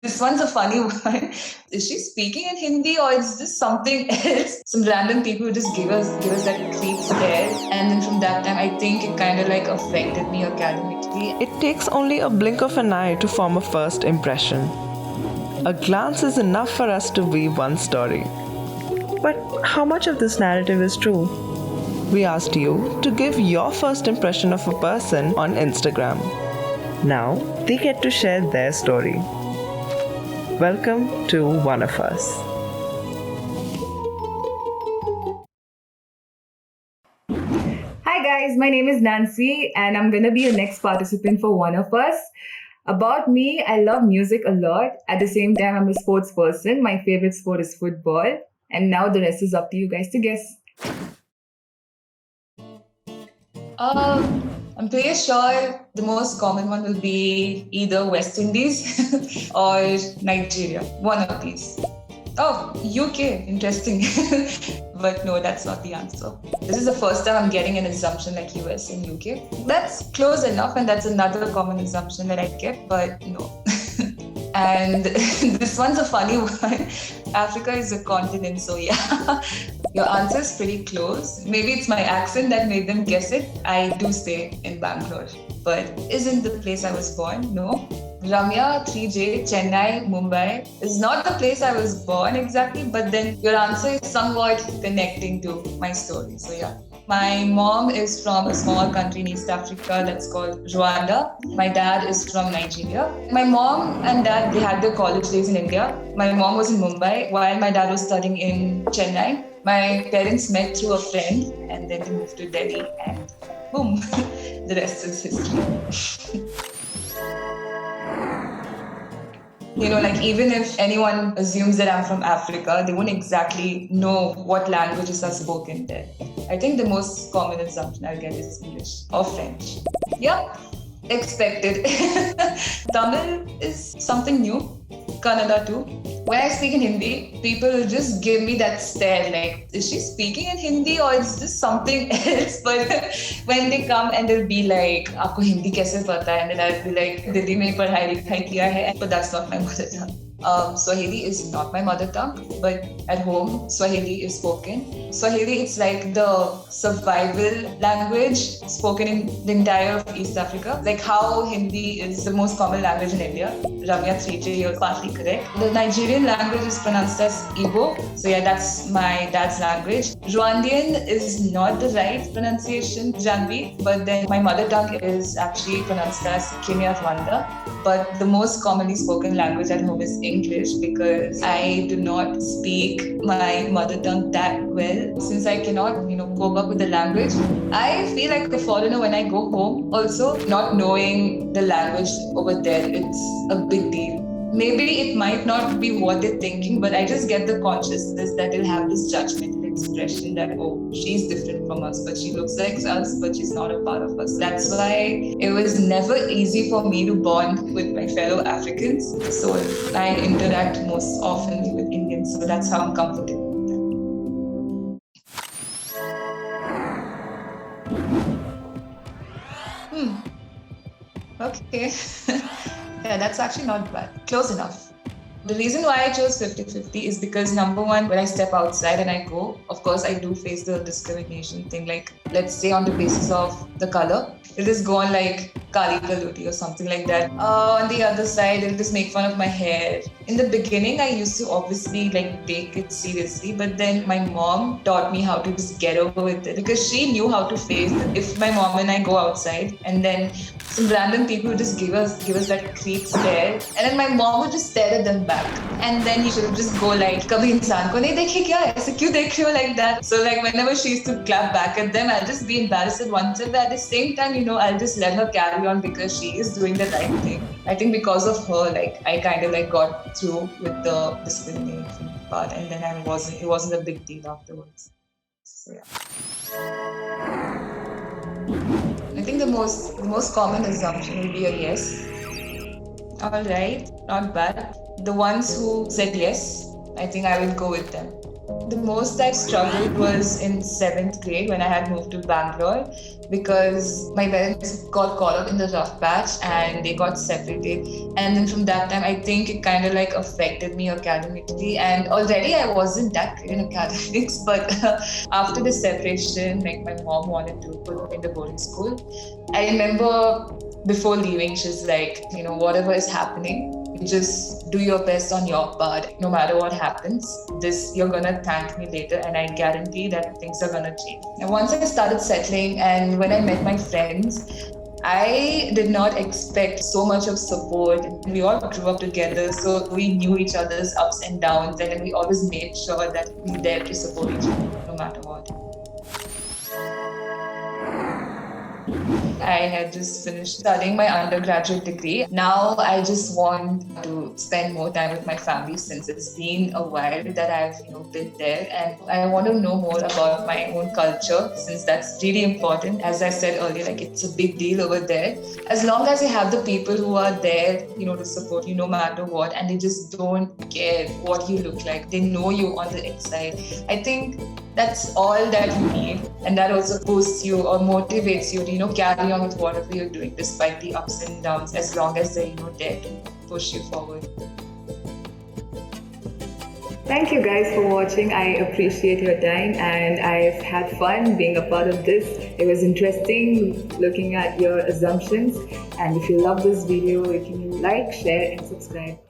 This one's a funny one. Is she speaking in Hindi or is this something else? Some random people just give us that creep stare, and then from that time, I think it kind of like affected me academically. It takes only a blink of an eye to form a first impression. A glance is enough for us to weave one story. But how much of this narrative is true? We asked you to give your first impression of a person on Instagram. Now they get to share their story. Welcome to One of Us. Hi guys, my name is Nancy and I'm gonna be your next participant for One of Us. About me, I love music a lot. At the same time, I'm a sports person. My favorite sport is football. And now the rest is up to you guys to guess. I'm pretty sure the most common one will be either West Indies or Nigeria. One of these. Oh, UK. Interesting. But no, that's not the answer. This is the first time I'm getting an assumption like US and UK. That's close enough, and that's another common assumption that I get, but no. And this one's a funny one. Africa is a continent, so yeah. Your answer is pretty close. Maybe it's my accent that made them guess it. I do stay in Bangalore, but isn't the place I was born? No. Ramya 3J, Chennai, Mumbai is not the place I was born exactly, but then your answer is somewhat connecting to my story. So yeah. My mom is from a small country in East Africa that's called Rwanda. My dad is from Nigeria. My mom and dad, they had their college days in India. My mom was in Mumbai while my dad was studying in Chennai. My parents met through a friend and then they moved to Delhi and boom, the rest is history. Like even if anyone assumes that I'm from Africa, they won't exactly know what languages are spoken there. I think the most common assumption I'll get is English or French. Yeah, expected. Tamil is something new. Kannada too. When I speak in Hindi, people just give me that stare like, is she speaking in Hindi or is this something else? But when they come and they'll be like, aapko Hindi kaise pata hai? And then I'll be like, Delhi mein padhai likhai kiya hai. But that's not my mother tongue. Swahili is not my mother tongue, but at home, Swahili is spoken. Swahili, it's like the survival language spoken in the entire of East Africa. Like how Hindi is the most common language in India. Ramya 3J, you're partly correct. The Nigerian language is pronounced as Igbo. So yeah, that's my dad's language. Rwandan is not the right pronunciation, Janvi, but then my mother tongue is actually pronounced as Kinya Rwanda. But the most commonly spoken language at home is English because I do not speak my mother tongue that well. Since I cannot, cope up with the language, I feel like a foreigner when I go home. Also, not knowing the language over there, it's a big deal. Maybe it might not be what they're thinking, but I just get the consciousness that they'll have this judgmental expression that, oh, she's different from us, but she looks like us, but she's not a part of us. That's why it was never easy for me to bond with my fellow Africans. So I interact most often with Indians, so that's how I'm comfortable. Okay. Yeah, that's actually not bad. Close enough. The reason why I chose 50-50 is because number one, when I step outside and I go, of course, I do face the discrimination thing. Like, let's say on the basis of the color, it'll just go on like Kali Kaluti or something like that. On the other side, it'll just make fun of my hair. In the beginning, I used to obviously like take it seriously, but then my mom taught me how to just get over with it because she knew how to face it. If my mom and I go outside and then some random people would just give us that creep stare, and then my mom would just stare at them back, and then you should just go like, "Kabhi insaan ko nahi dekhe kya? Aise kyun dekh rahe ho?" like that. So like whenever she used to clap back at them, I'll just be embarrassed at once, but at the same time, I'll just let her carry on because she is doing the right thing. I think because of her, like I kind of like got through with the discrimination part, and then it wasn't a big deal afterwards. So yeah. I think the most common assumption will be a yes. All right, not bad. The ones who said yes, I think I will go with them. The most I struggled was in 7th grade when I had moved to Bangalore because my parents got caught up in the rough patch and they got separated. And then from that time, I think it kind of like affected me academically. And already I wasn't that great in academics, but after the separation, like my mom wanted to put me in the boarding school. I remember before leaving, she's like, whatever is happening, just do your best on your part. No matter what happens, you're gonna thank me later, and I guarantee that things are gonna change. And once I started settling and when I met my friends, I did not expect so much of support. We all grew up together, so we knew each other's ups and downs, and then we always made sure that we were there to support each other no matter what. I had just finished studying my undergraduate degree. Now I just want to spend more time with my family since it's been a while that I've been there, and I want to know more about my own culture since that's really important. As I said earlier, like it's a big deal over there. As long as you have the people who are there, to support you no matter what, and they just don't care what you look like. They know you on the inside. I think that's all that you need, and that also boosts you or motivates you to carry on with whatever you're doing despite the ups and downs, as long as they're there to push you forward. Thank you guys for watching. I appreciate your time and I've had fun being a part of this. It was interesting looking at your assumptions, and if you love this video, you can like, share and subscribe.